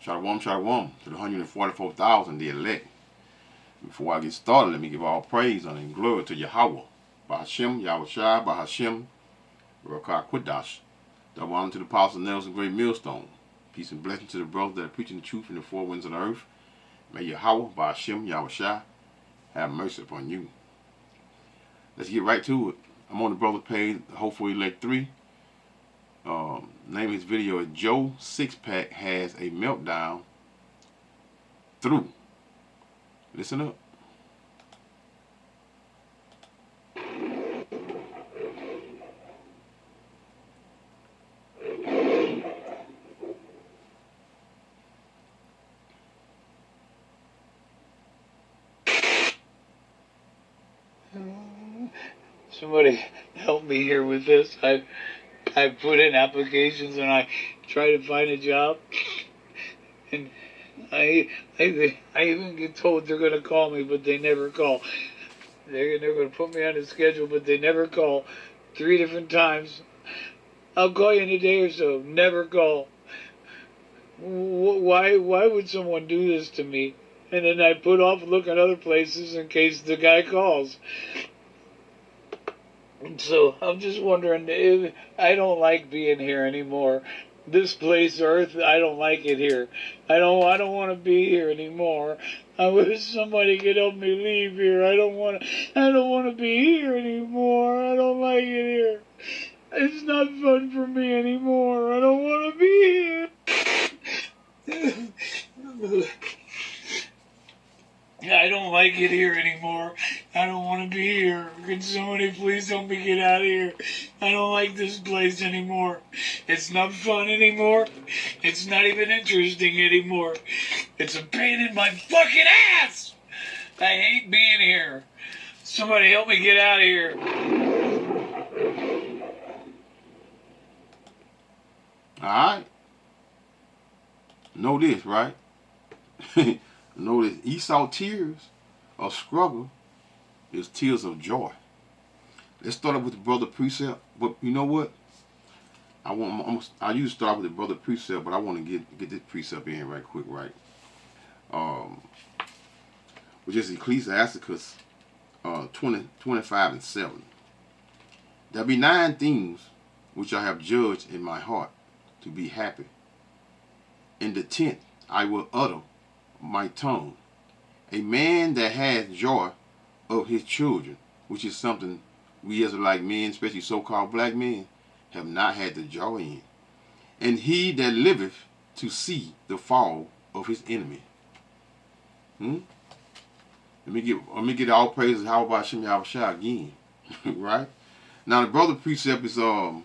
Shalom to the 144,000, the elect. Before I get started, let me give all praise and glory to Yahweh. Bahashem, Yahushua, Bahashem, Rakah Qudash. Double honor to the Apostle Nelson, great millstone. Peace and blessing to the brothers that are preaching the truth in the four winds of the earth. May Yahweh, Bahashem, Yahushua, have mercy upon you. Let's get right to it. I'm on the brother page, Hopefully Elect 3. Name of his video is Joe Six-Pack Has a Meltdown Through. Listen up. Somebody help me here with this. I put in applications and I try to find a job, and I even get told they're gonna call me, but they never call. They're gonna put me on the schedule, but they never call. 3 different times. I'll call you in a day or so. Never call. Why would someone do this to me? And then I put off looking other places in case the guy calls. So I'm just wondering if I don't like being here anymore. This place, Earth, I don't like it here. I don't want to be here anymore. I wish somebody could help me leave here. I don't want to be here anymore. I don't like it here. It's not fun for me anymore. I don't want to be here. I don't like it here anymore. I don't want to be here. Can somebody please help me get out of here? I don't like this place anymore. It's not fun anymore. It's not even interesting anymore. It's a pain in my fucking ass. I hate being here. Somebody help me get out of here. Alright. Know this, right? Know this. Esau tears of struggle is tears of joy. Let's start off with the brother precept. But you know what? I usually start with the brother precept, but I want to get this precept in right quick, right? Which is Ecclesiasticus 25:7. There be 9 things which I have judged in my heart to be happy. In the 10th I will utter my tongue. A man that has joy of his children, which is something we Israelite men, especially so-called black men, have not had the joy in. And he that liveth to see the fall of his enemy. Let me get all praises. How about Shem Yahushua again? Right? Now the brother precept is that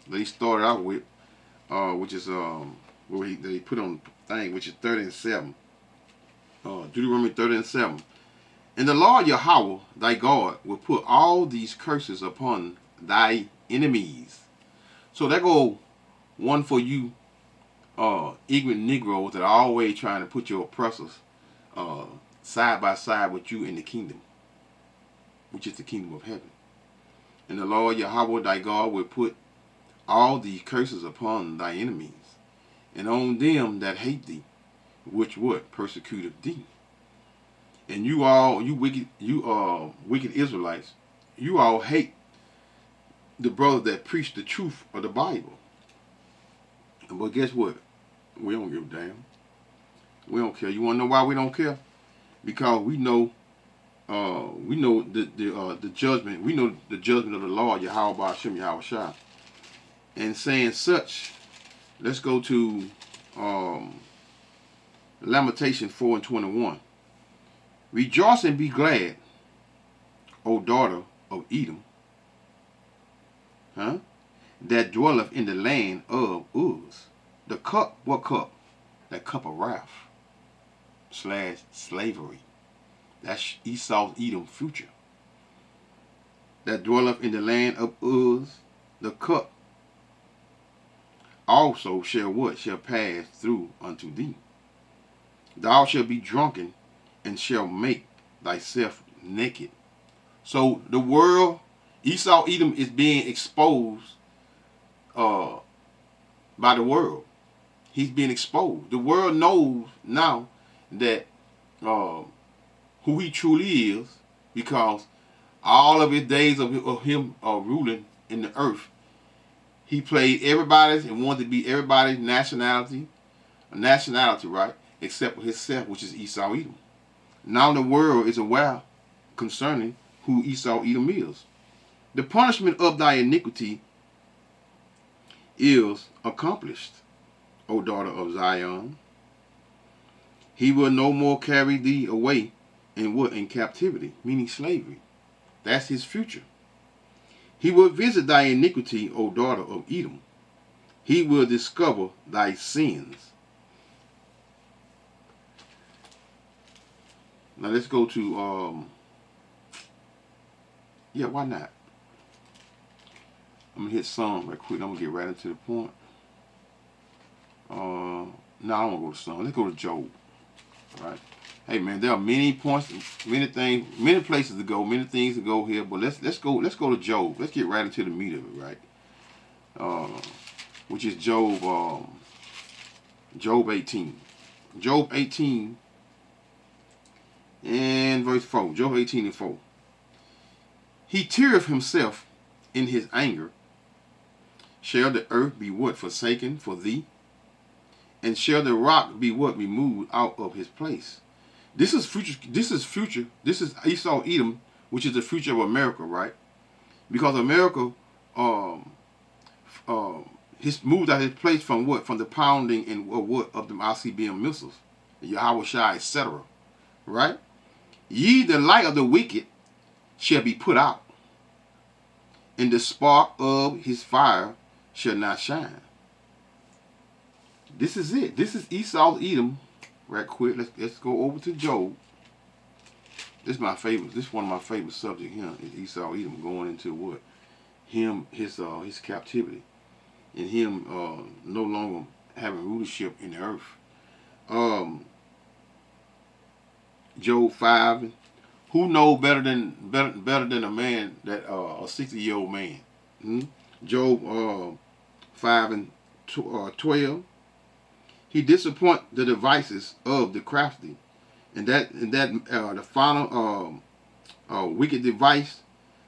he started out with, which is where they put on the thing, which is 30:7. Deuteronomy 30:7. And the Lord Yahweh thy God will put all these curses upon thy enemies. So that go one for you ignorant Negroes that are always trying to put your oppressors side by side with you in the kingdom, which is the kingdom of heaven. And the Lord Yahweh thy God will put all these curses upon thy enemies, and on them that hate thee, which what? Persecuted thee. And you wicked Israelites, you all hate the brothers that preach the truth of the Bible. But guess what? We don't give a damn. We don't care. You want to know why we don't care? Because we know the judgment. We know the judgment of the Lord Yahweh Ba'ashem Yahushua. And saying such, let's go to Lamentation 4:21. Rejoice and be glad, O daughter of Edom, that dwelleth in the land of Uz. The cup, what cup? That cup of wrath / slavery. That's Esau's Edom future. That dwelleth in the land of Uz. The cup also shall what? Shall pass through unto thee. Thou shalt be drunken and shall make thyself naked. So the world, Esau Edom is being exposed by the world. He's being exposed. The world knows now that who he truly is, because all of his days of him ruling in the earth, he played everybody's and wanted to be everybody's nationality, right, except for himself, which is Esau Edom. Now the world is aware concerning who Esau Edom is. The punishment of thy iniquity is accomplished, O daughter of Zion. He will no more carry thee away in captivity, meaning slavery. That's his future. He will visit thy iniquity, O daughter of Edom. He will discover thy sins. Now let's go to why not? I'm gonna hit Psalm right quick. I'm gonna get right into the point. No, I don't want to go to Psalm. Let's go to Job. All right. Hey man, there are many points, many things, many places to go, many things to go here. But let's go to Job. Let's get right into the meat of it, right? Which is Job. Job 18. Job 18 and verse 4. Job 18 and 4. He teareth himself in his anger. Shall the earth be what forsaken for thee? And shall the rock be what removed out of his place? This is future. This is future. This is Esau Edom, which is the future of America, right? Because America, he's moved out of his place from what? From the pounding and what of the ICBM missiles, Yahweh Shai, etc. Right? Ye, the light of the wicked, shall be put out, and the spark of his fire shall not shine. This is it. This is Esau Edom. Right quick, let's go over to Job. This is my favorite. This is one of my favorite subjects here. Is Esau Edom going into what? His captivity, and him no longer having rulership in the earth. Job 5. Who knows better than a man that a 60-year-old man? Job 5 and 12. He disappoint the devices of the crafty, and the final wicked device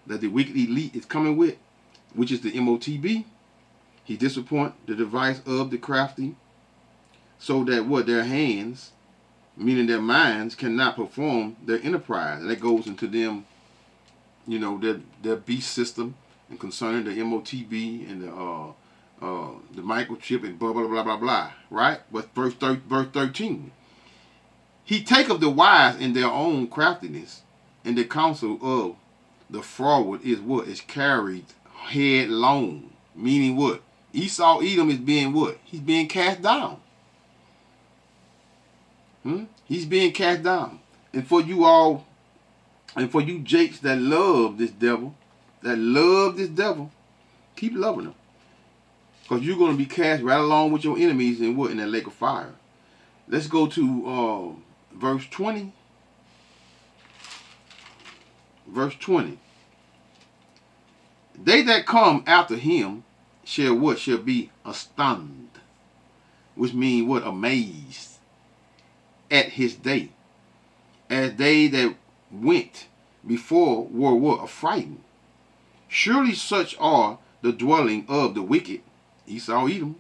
that the wicked elite is coming with, which is the MOTB. He disappoint the device of the crafty, so that what their hands, meaning their minds, cannot perform their enterprise. And that goes into them, their beast system, and concerning the MOTB and the microchip and blah blah blah blah blah. Right? But verse 13. He taketh the wise in their own craftiness, and the counsel of the froward is what? Is carried headlong. Meaning what? Esau Edom is being what? He's being cast down. He's being cast down. And for you all, and for you jakes that love this devil, keep loving him. Because you're going to be cast right along with your enemies in what? In that lake of fire. Let's go to verse 20. Verse 20. They that come after him shall what? Shall be astounded. Which means what? Amazed at his day. As they that went before were what? Affrighted. Surely such are the dwelling of the wicked, Esau Edom.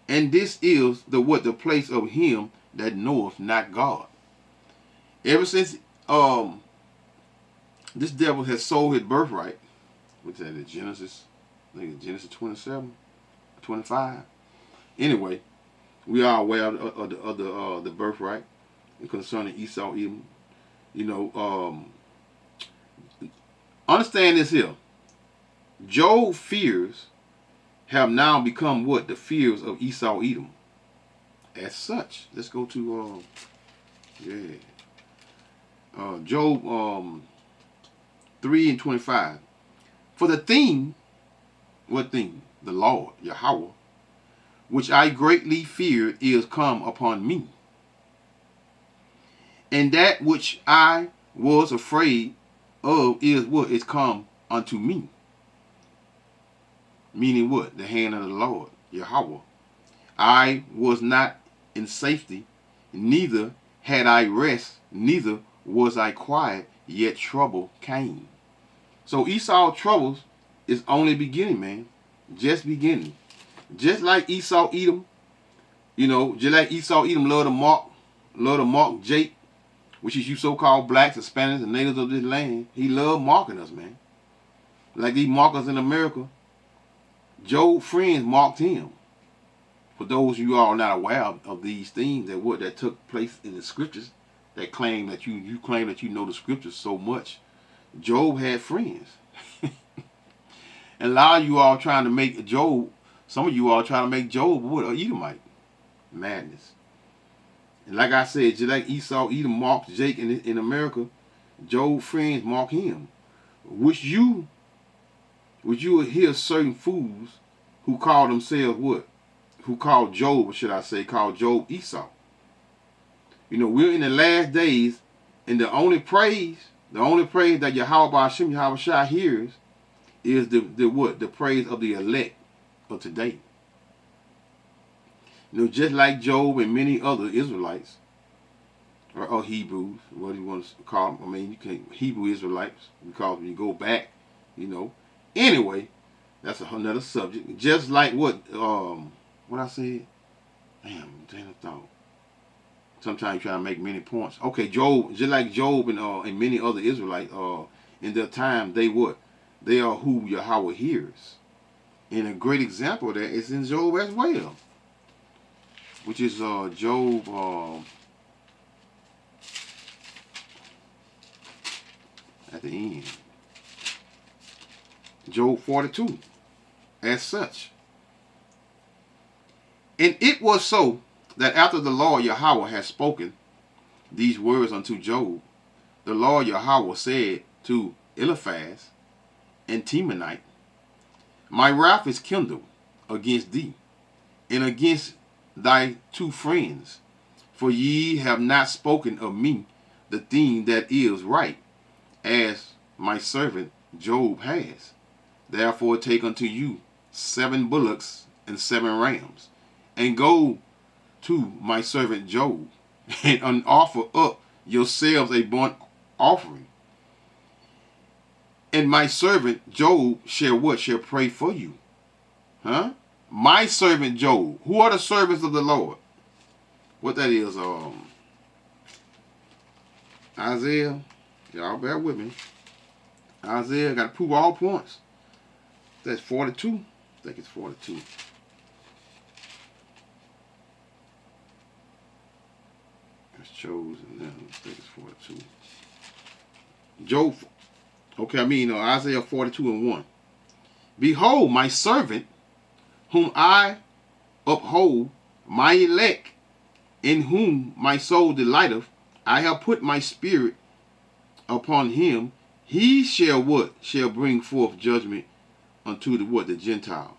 And this is the what? The place of him that knoweth not God. Ever since this devil has sold his birthright, what's that in Genesis? I think it's Genesis 27, 25. Anyway, we are aware of the birthright concerning Esau Edom. Understand this here. Job's fears have now become what? The fears of Esau Edom. As such, let's go to Job 3 and 25. For the thing, what thing? The Lord, Yahweh, which I greatly fear, is come upon me. And that which I was afraid of is what? Is come unto me. Meaning what? The hand of the Lord, Yahweh. I was not in safety, neither had I rest, neither was I quiet, yet trouble came. So Esau's troubles is only beginning, man. Just beginning. Just like Esau Edom, just like Esau Edom love to mock Jake, which is you so-called blacks, Hispanics, and natives of this land. He loved mocking us, man. Like these mockers in America, Job's friends mocked him. For those of you all not aware of these things that took place in the scriptures, that claim that you claim that you know the scriptures so much, Job had friends. And a lot of you all trying to make Job, some of you all trying to make Job what? An Edomite. Madness. And like I said, just like Esau, Edom mocked Jake in America, Job's friends mock him. Would you hear certain fools who call themselves what? Who called Job, should I say, called Job Esau. We're in the last days, and the only praise that Yahweh Hashem Yahweh Shai hears is the what? The praise of the elect of today. Just like Job and many other Israelites, or Hebrews, what you want to call them. I mean, you can't Hebrew Israelites, because when you go back, Anyway, that's another subject. Just like what I said. Damn I thought. Sometimes you try to make many points. Okay, Job, just like Job and many other Israelites, in their time, they what? They are who Yahweh hears. And a great example of that is in Job as well, which is Job. At the end, Job 42, as such. And it was so that after the Lord Yahweh had spoken these words unto Job, the Lord Yahweh said to Eliphaz and Temanite, my wrath is kindled against thee, and against thy two friends, for ye have not spoken of me the thing that is right, as my servant Job has. Therefore take unto you 7 bullocks and 7 rams, and go to my servant Job, and offer up yourselves a burnt offering. And my servant Job shall what? Shall pray for you. Huh? My servant Job. Who are the servants of the Lord? What that is, Isaiah. Y'all bear with me. Isaiah got to prove all points. That's 42. I think it's 42. It's chosen. Now, I think it's 42. Job. Okay, Isaiah 42 and 1. Behold, my servant, whom I uphold, my elect, in whom my soul delighteth, I have put my spirit upon him. He shall what? Shall bring forth judgment unto the what? The Gentiles.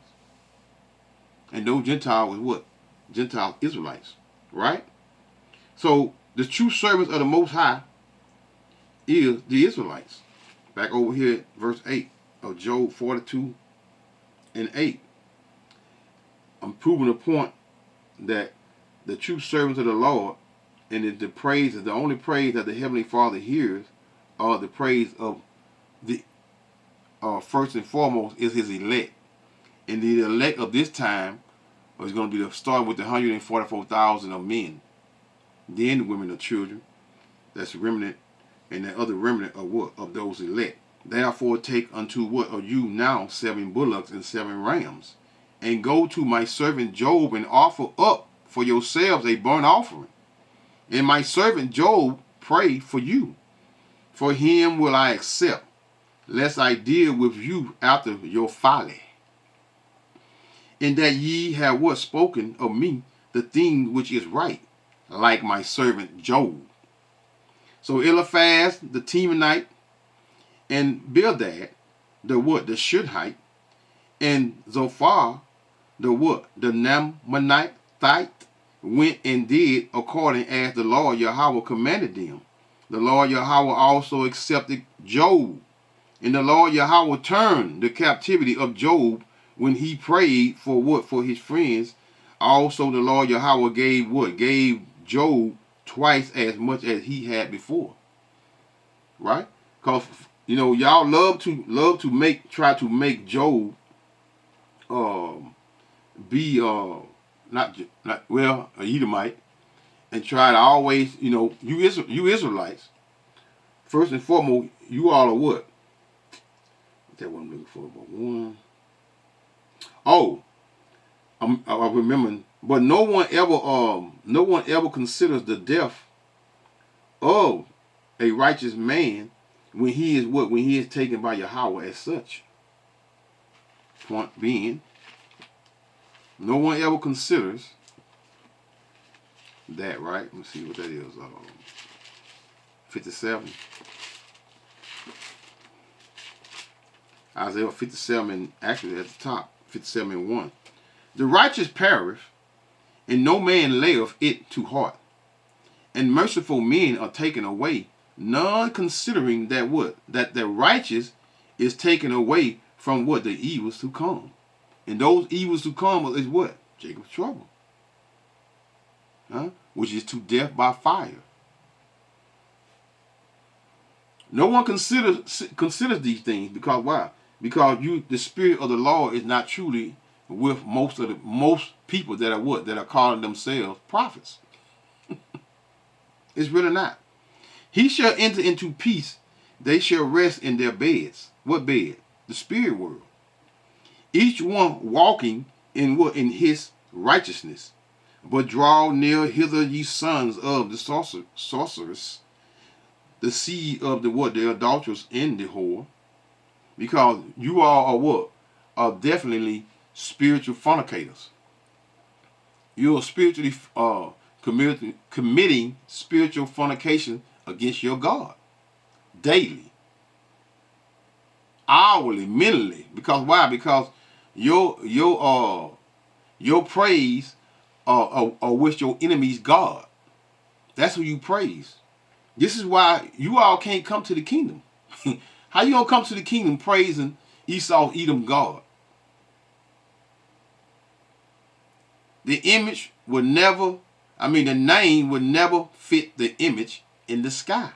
And those Gentiles was what? Gentile Israelites. Right? So the true servants of the Most High is the Israelites. Back over here at verse 8 of Job 42 and 8. I'm proving the point that the true servants of the Lord, and the only praise that the Heavenly Father hears, are the praise of the first and foremost is his elect. And the elect of this time is going to be starting with the 144,000 of men. Then the women and children. That's remnant. And the other remnant of what? Of those elect. Therefore take unto what are you now 7 bullocks and 7 rams, and go to my servant Job, and offer up for yourselves a burnt offering. And my servant Job pray for you. For him will I accept, lest I deal with you after your folly. In that ye have what? Spoken of me the thing which is right, like my servant Job. So Eliphaz the Temanite, and Bildad the what? The Shunhite, and Zophar the what? The Naamanite went and did according as the Lord Yahweh commanded them. The Lord Yahweh also accepted Job, and the Lord Yahweh turned the captivity of Job when he prayed for what? For his friends, Also the Lord Yahweh gave what? Gave Job twice as much as he had before. Right? Because y'all love to try to make Job be not well a Edomite, and try to always you Israelites, first and foremost, you all are what? That one I'm looking for, but one. Oh, I remember. But no one ever considers the death of a righteous man when he is what? When he is taken by Yahweh as such. Point being, no one ever considers that, right? Let me see what that is. 57. Isaiah 57, actually at the top, 57 and 1. The righteous perish, and no man layeth it to heart. And merciful men are taken away, none considering that what? That the righteous is taken away from what? The evils to come. And those evils to come is what? Jacob's trouble. Which is to death by fire. No one considers these things, because why? Because the spirit of the Lord is not truly with most people that are what? That are calling themselves prophets. It's really not. He shall enter into peace. They shall rest in their beds. What bed? The spirit world. Each one walking in what? In his righteousness. But draw near hither, ye sons of the sorceress, the seed of the what? The adulterers and the whore. Because you all are what? Are definitely spiritual fornicators. You are spiritually committing spiritual fornication against your God. Daily. Hourly, mentally. Because why? Because your praise with your enemy's God. That's who you praise. This is why you all can't come to the kingdom. How you gonna come to the kingdom praising Esau, Edom God? The image would never, the name would never fit the image in the sky.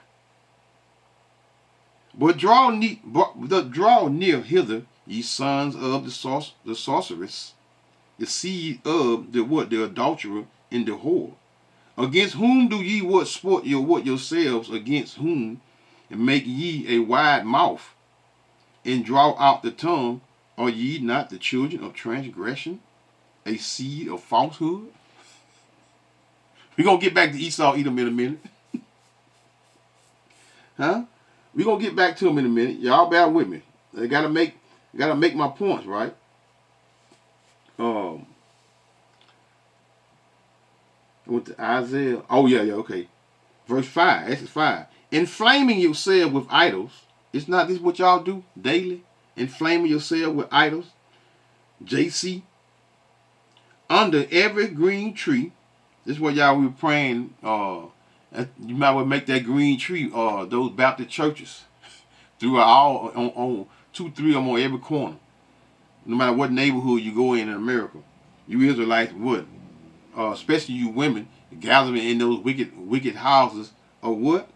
But draw near hither, ye sons of the sorceress, the seed of the what? The adulterer and the whore. Against whom do ye what? Sport yourselves, against whom and make ye a wide mouth, and draw out the tongue? Are ye not the children of transgression, a seed of falsehood? We're going to get back to Esau, Edom in a minute. We're going to get back to him in a minute. Y'all bear with me. I got to make my points, right? With the Isaiah. Oh, yeah, okay. Verse 5. This is 5. Inflaming yourself with idols. It's not this what y'all do daily? Inflaming yourself with idols. JC. Under every green tree. This is what y'all were praying. You might well make that green tree. Those Baptist churches. Throughout all on 2, 3 of them on every corner. No matter what neighborhood you go in America. You Israelites would. Especially you women. Gathering in those wicked houses. Of what?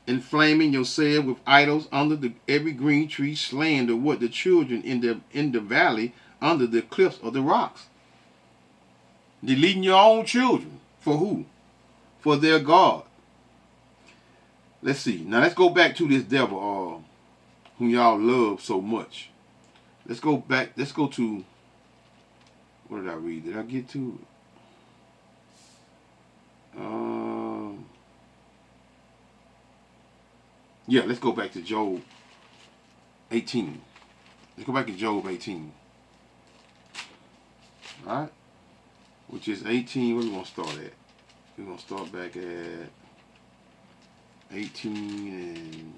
Inflaming yourself with idols under every green tree, slaying the children in the valley under the cliffs of the rocks. Deleting your own children. For who? For their God. Let's see. Now let's go back to this devil whom y'all love so much. Let's go back. Let's go to, what did I read? Did I get to it? Yeah, let's go back to Job 18. Let's go back to Job 18. Alright? Which is 18. Where we going to start at? We're going to start back at 18 and...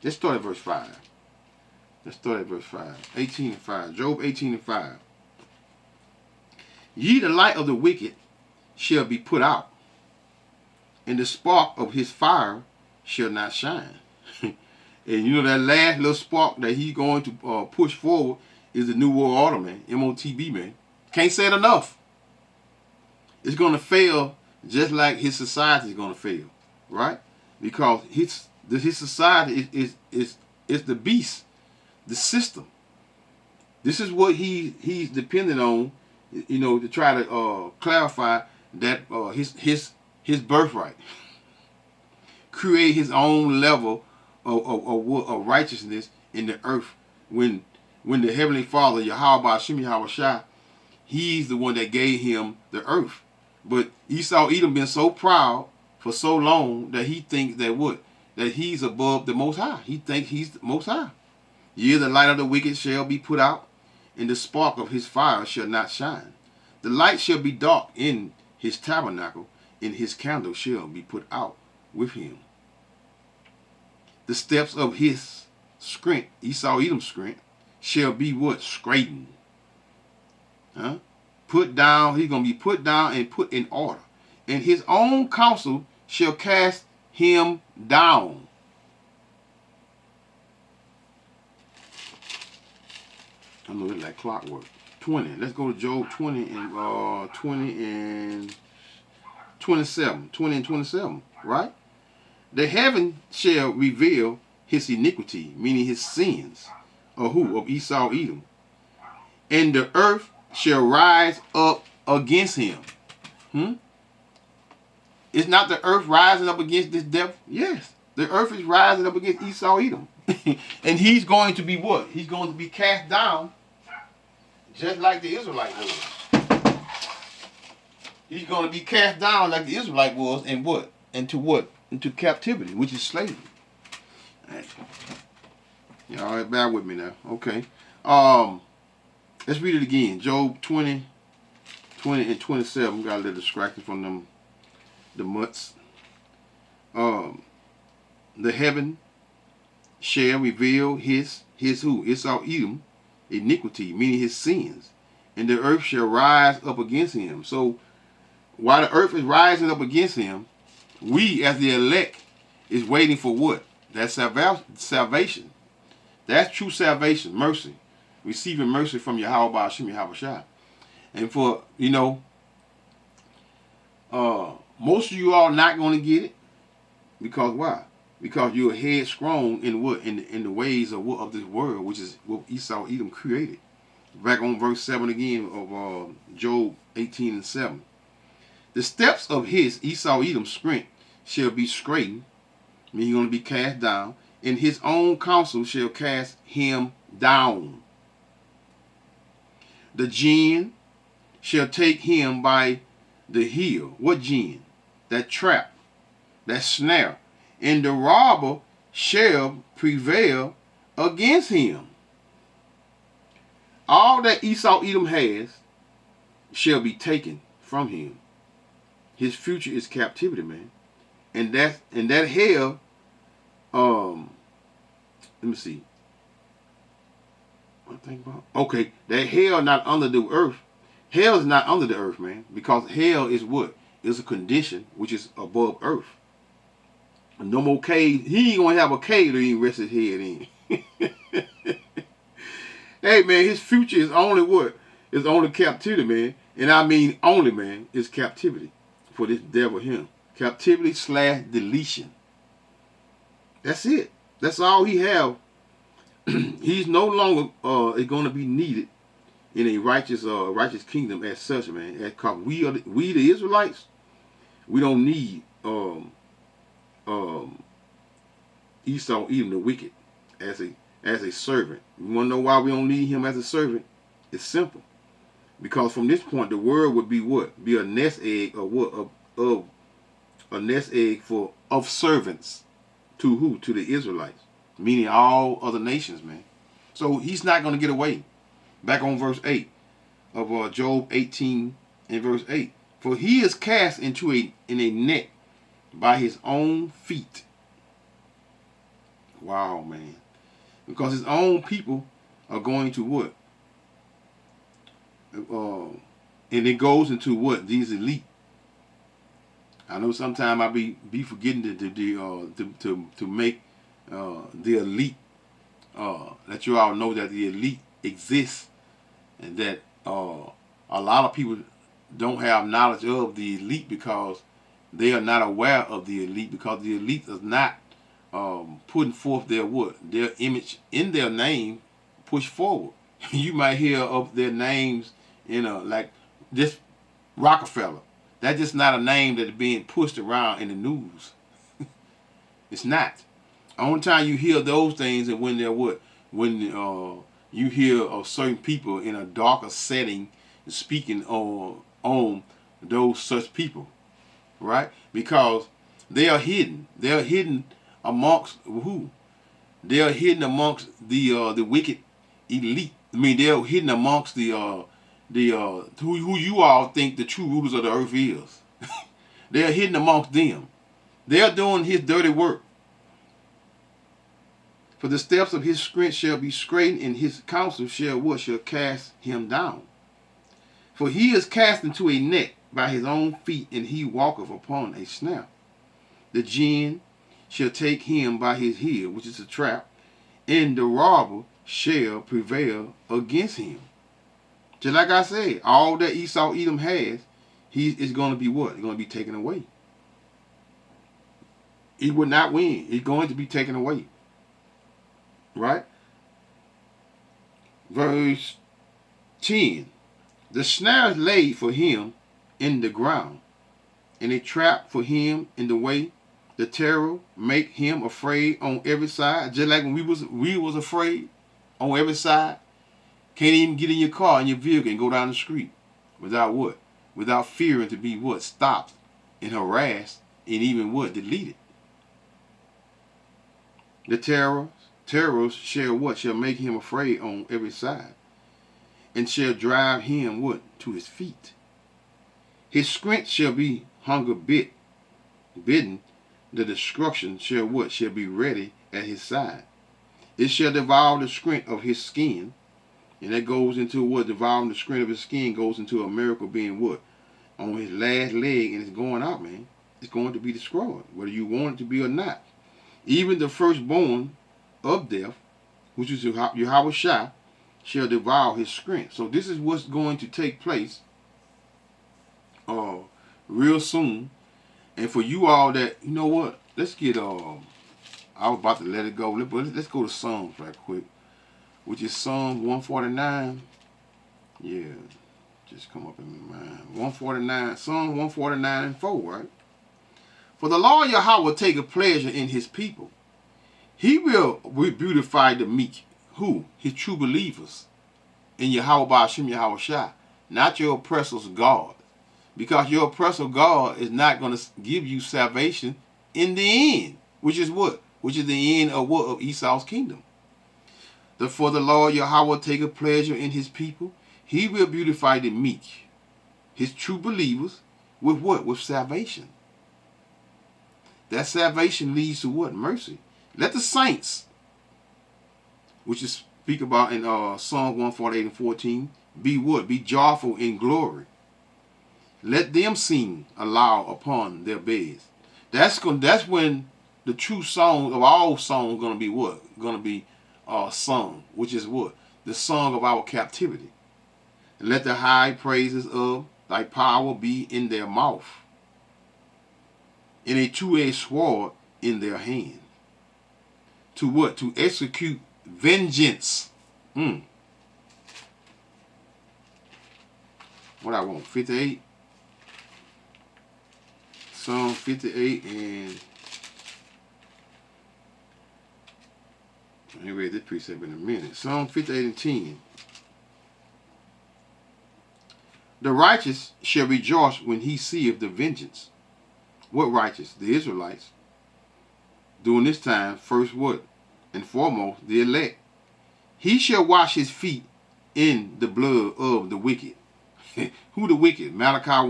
Let's start at verse 5. Let's start at verse 5. 18 and 5. Job 18 and 5. Ye, the light of the wicked, shall be put out, and the spark of his fire shall not shine. And that last little spark that he's going to push forward is the New World Order, man. MOTB, man. Can't say it enough. It's going to fail just like his society is going to fail, right? Because his society is the beast, the system. This is what he's dependent on, to try to clarify that his birthright, create his own level of righteousness in the earth. When the Heavenly Father, Yahweh Hashem Yahweh Shai, he's the one that gave him the earth. But Esau Edom been so proud for so long that he thinks that he's above the Most High. He thinks he's the Most High. Yea, the light of the wicked shall be put out, and the spark of his fire shall not shine. The light shall be dark in his tabernacle, and his candle shall be put out with him. The steps of his strength, Esau Edom's strength, shall be what? Straightened. Huh? Put down, he's going to be put down and put in order. And his own counsel shall cast him down. I know it's like clockwork. 20. Let's go to Job 20 and 27. 20 and 27, right? The heaven shall reveal his iniquity, meaning his sins. Of who? Of Esau Edom. And the earth shall rise up against him. Is not the earth rising up against this devil? Yes. The earth is rising up against Esau Edom. And he's going to be what? He's going to be cast down just like the Israelite was. He's going to be cast down like the Israelite was, and what? Into what? Into captivity, which is slavery. Y'all bear with me now. Okay. Let's read it again. Job 20 and 27. Got a little distracted from them, the mutts. The heaven shall reveal his who? Esau Edom iniquity, meaning his sins. And the earth shall rise up against him. So while the earth is rising up against him, we as the elect is waiting for what? That's salvation. That's true salvation, mercy. Receiving mercy from Yahweh Hashem Yahweh Shai. And for, most of you are not going to get it. Because why? Because you're headstrong in what? In the ways of this world, which is what Esau Edom created. Back on verse 7 again of Job 18 and 7. The steps of his, Esau Edom's strength, shall be straightened. Meaning he's going to be cast down. And his own counsel shall cast him down. The jinn shall take him by the heel. What jinn? That trap, that snare. And the robber shall prevail against him. All that Esau Edom has shall be taken from him. His future is captivity, man. And that hell, let me see. What I think about? Okay, that hell not under the earth. Hell is not under the earth, man. Because hell is what? It's a condition which is above earth. No more cave. He ain't going to have a cave to even rest his head in. Hey, man, his future is only what? It's only captivity, man. And I mean only, man, is captivity for this devil him. Captivity / deletion. That's it. That's all he have. He's no longer going to be needed in a righteous kingdom as such, man. Because we the Israelites, we don't need Esau Edom the wicked as a servant. You want to know why we don't need him as a servant? It's simple. Because from this point, the world would be what? Be a nest egg of what? Of a nest egg of servants to who? To the Israelites, meaning all other nations, man. So he's not going to get away. Back on verse 8 of Job 18 and verse 8. For he is cast into in a net by his own feet. Wow, man. Because his own people are going to what? And it goes into what? These elite. I know sometimes I be forgetting to make the elite let you all know that the elite exists, and that a lot of people don't have knowledge of the elite because they are not aware of the elite, because the elite is not putting forth their what? Their image in their name push forward. You might hear of their names in like this Rockefeller. That's just not a name that is being pushed around in the news. It's not. Only time you hear those things is when they're what? When you hear of certain people in a darker setting speaking on those such people, right? Because they are hidden. They are hidden amongst who? They are hidden amongst the wicked elite. I mean, they are hidden amongst the who you all think the true rulers of the earth is. They are hidden amongst them. They are doing his dirty work. For the steps of his strength shall be straightened, and his counsel shall what? Shall cast him down. For he is cast into a net by his own feet, and he walketh upon a snare. The gin shall take him by his heel, which is a trap, and the robber shall prevail against him. Just like I said, all that Esau Edom has, he is going to be what? It's going to be taken away. He would not win. It's going to be taken away. Right? Verse 10. The snare is laid for him in the ground, and a trap for him in the way. The terror make him afraid on every side. Just like when we was afraid on every side. Can't even get in your car, in your vehicle, and go down the street without what? Without fearing to be what? Stopped and harassed and even what? Deleted. The terrors shall what? Shall make him afraid on every side, and shall drive him what? To his feet. His strength shall be hunger bidden. The destruction shall what? Shall be ready at his side. It shall devour the strength of his skin. And that goes into what? Devouring the strength of his skin goes into a miracle being what? On his last leg, and it's going out, man. It's going to be destroyed, whether you want it to be or not. Even the firstborn of death, which is Yahweh Shah, shall devour his strength. So this is what's going to take place real soon. And for you all that, you know what? Let's get, I was about to let it go. Let's go to Psalms right quick, which is Psalm 149. Yeah, just come up in my mind. 149, Psalm 149 and 4, right? For the Lord Yahweh will take a pleasure in his people. He will beautify the meek. Who? His true believers. In Yahweh Ba'ashem Yahweh Shah. Not your oppressor's God. Because your oppressor God is not going to give you salvation in the end. Which is what? Which is the end of what? Of Esau's kingdom. For the Lord Yahweh will take a pleasure in his people. He will beautify the meek. His true believers. With what? With salvation. That salvation leads to what? Mercy. Let the saints, which is speak about in Psalm 148 and 14, be what? Be joyful in glory. Let them sing aloud upon their beds. That's when the true song of all songs going to be what? Going to be sung, which is what? The song of our captivity. And let the high praises of thy power be in their mouth, and a two-edged sword in their hand. To what? To execute vengeance. What I want? 58. Psalm 58 and I ain't read this precept in a minute. Psalm 58 and 10. The righteous shall rejoice when he seeth the vengeance. What righteous? The Israelites. During this time, first what? And foremost, the elect. He shall wash his feet in the blood of the wicked. Who the wicked? Malachi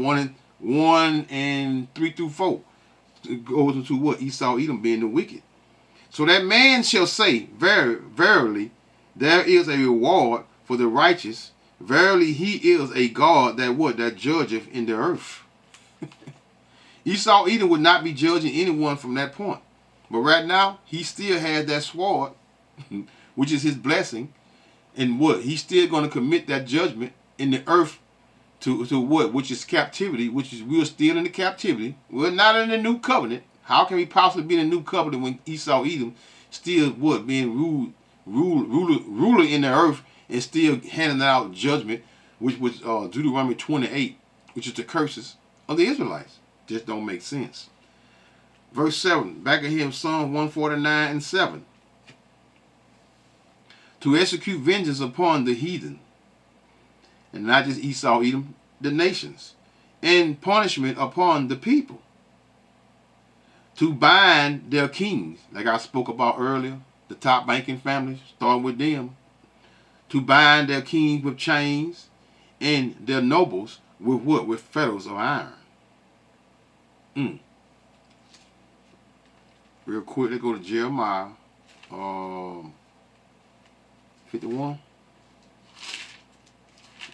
1 and 3 through 4. It goes into what? Esau Edom being the wicked. So that man shall say, verily, there is a reward for the righteous. Verily, he is a God that what? That judgeth in the earth. Esau Edom would not be judging anyone from that point. But right now, he still has that sword, which is his blessing. And what? He's still going to commit that judgment in the earth to what? Which is captivity, which is we're still in the captivity. We're not in the new covenant. How can we possibly be in the new covenant when Esau, Edom, still what? Being ruler in the earth and still handing out judgment, which was Deuteronomy 28, which is the curses of the Israelites. Just don't make sense. Verse 7, back at him, Psalm 149 and 7. To execute vengeance upon the heathen, and not just Esau, Edom, the nations, and punishment upon the people. To bind their kings, like I spoke about earlier, the top banking families, starting with them. To bind their kings with chains, and their nobles with what? With fetters of iron. Real quick, let's go to Jeremiah 51.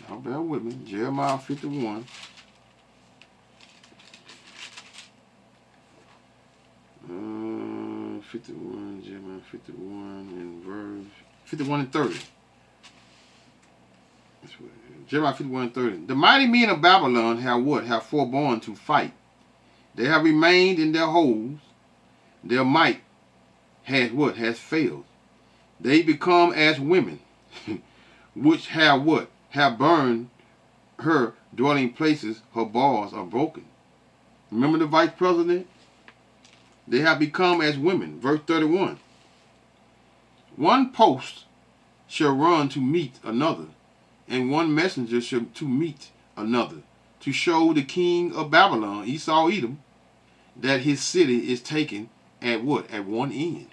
Now bear with me. Jeremiah 51. Jeremiah 51 and verse 51 and 30. That's what it is. Jeremiah 51 and 30. The mighty men of Babylon have what? Have forborne to fight. They have remained in their holes. Their might has what? Has failed. They become as women, which have what? Have burned her dwelling places. Her bars are broken. Remember the vice president? They have become as women. Verse 31. One post shall run to meet another, and one messenger shall to meet another, to show the king of Babylon, Esau, Edom, that his city is taken at what? At one end.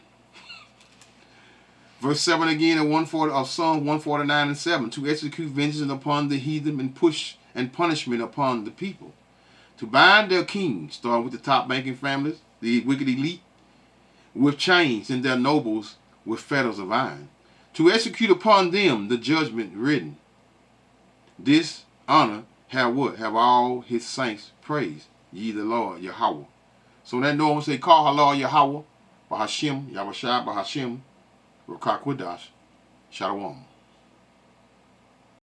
Verse 7 again of Psalm 149 and 7. To execute vengeance upon the heathen and push and punishment upon the people. To bind their kings, starting with the top banking families, the wicked elite, with chains, and their nobles with fetters of iron. To execute upon them the judgment written. This honor have what? Have all his saints praised, ye the Lord, Yahweh. So that no one say, call her Lord Yahweh, Bahashim, Yahweh Shai, Bahashim, Rakakwadash, Shalom.